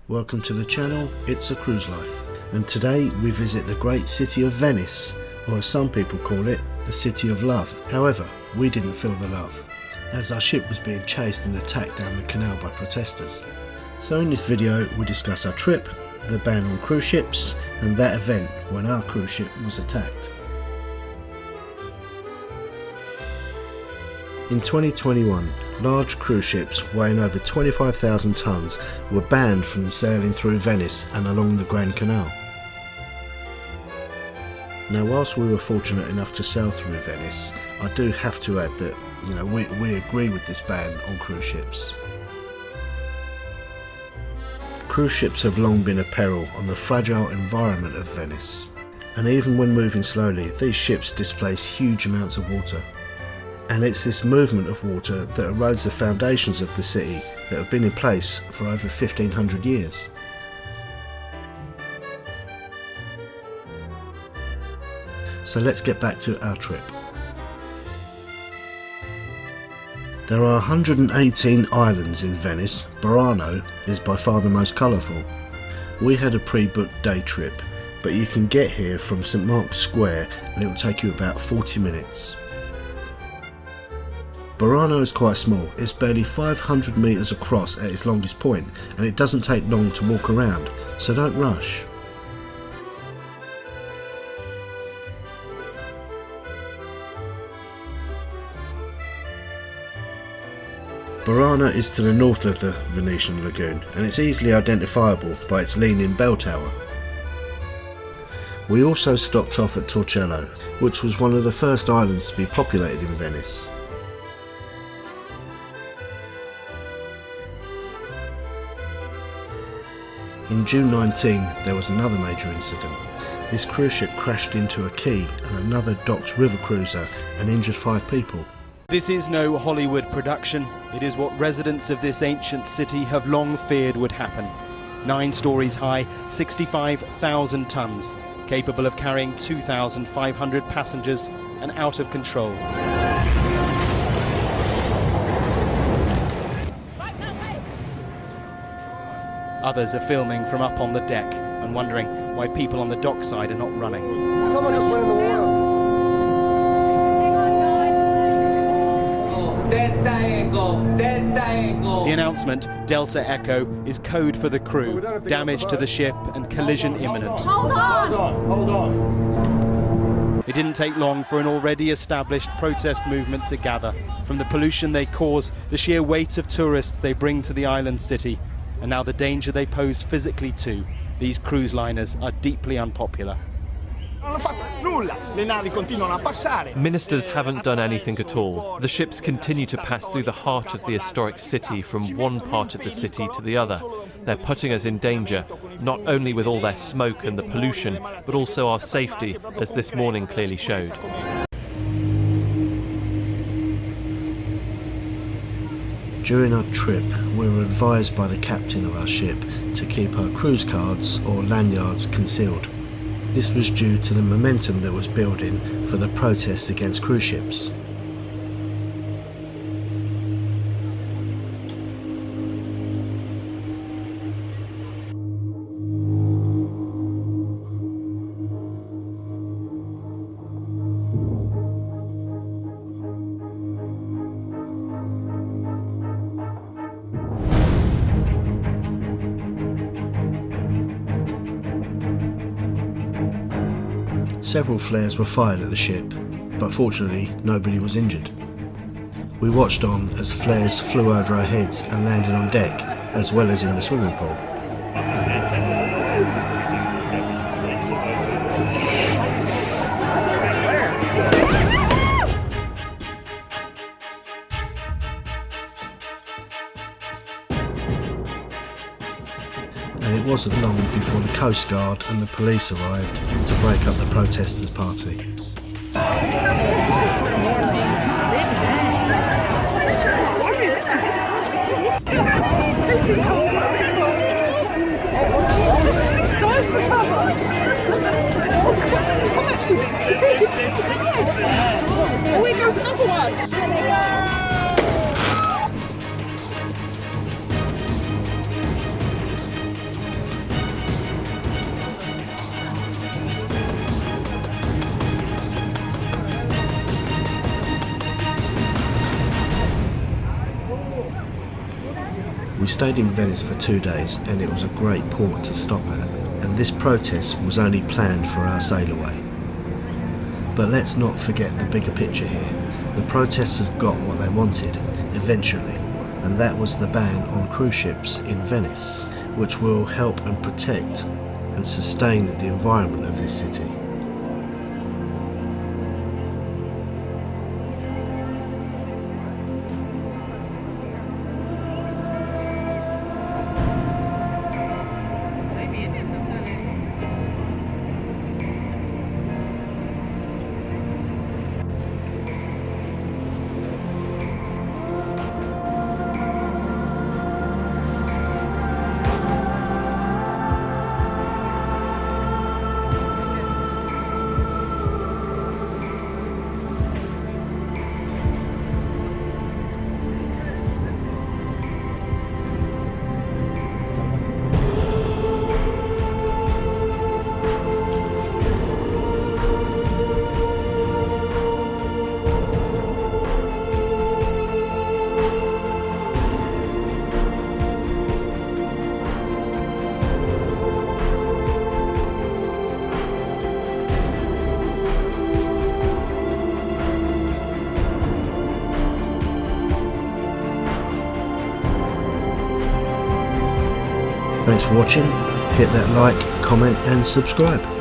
Welcome to the channel, It's a Cruise Life, and today we visit the great city of Venice, or as some people call it, the City of Love. However, we didn't feel the love, as our ship was being chased and attacked down the canal by protesters. So in this video we discuss our trip, the ban on cruise ships, and that event when our cruise ship was attacked. In 2021, large cruise ships weighing over 25,000 tonnes were banned from sailing through Venice and along the Grand Canal. Now, whilst we were fortunate enough to sail through Venice, I do have to add that we agree with this ban on cruise ships. Cruise ships have long been a peril on the fragile environment of Venice, and even when moving slowly, these ships displace huge amounts of water. And it's this movement of water that erodes the foundations of the city that have been in place for over 1500 years. So let's get back to our trip. There are 118 islands in Venice. Burano is by far the most colourful. We had a pre-booked day trip, but you can get here from St Mark's Square and it will take you about 40 minutes. Burano is quite small, it's barely 500 metres across at its longest point, and it doesn't take long to walk around, so don't rush. Burano is to the north of the Venetian lagoon, and it's easily identifiable by its leaning bell tower. We also stopped off at Torcello, which was one of the first islands to be populated in Venice. In June 19, there was another major incident. This cruise ship crashed into a quay and another docked river cruiser and injured 5 people. This is no Hollywood production. It is what residents of this ancient city have long feared would happen. 9 stories high, 65,000 tons, capable of carrying 2,500 passengers and out of control. Others are filming from up on the deck and wondering why people on the dockside are not running. Someone just went in the water. The announcement, Delta Echo, is code for the crew. Damage to the ship and collision imminent. Hold on! It didn't take long for an already established protest movement to gather. From the pollution they cause, the sheer weight of tourists they bring to the island city, and now the danger they pose physically too, these cruise liners are deeply unpopular. Ministers haven't done anything at all. The ships continue to pass through the heart of the historic city from one part of the city to the other. They're putting us in danger, not only with all their smoke and the pollution, but also our safety, as this morning clearly showed. During our trip, we were advised by the captain of our ship to keep our cruise cards or lanyards concealed. This was due to the momentum that was building for the protests against cruise ships. Several flares were fired at the ship, but fortunately nobody was injured. We watched on as flares flew over our heads and landed on deck, as well as in the swimming pool. And it wasn't long before the Coast Guard and the police arrived to break up the protesters' party. Oh, wait, there's another one! We stayed in Venice for 2 days and it was a great port to stop at, and this protest was only planned for our sail away. But let's not forget the bigger picture here. The protesters got what they wanted, eventually, and that was the ban on cruise ships in Venice, which will help and protect and sustain the environment of this city. Thanks for watching. Hit that like, comment and subscribe.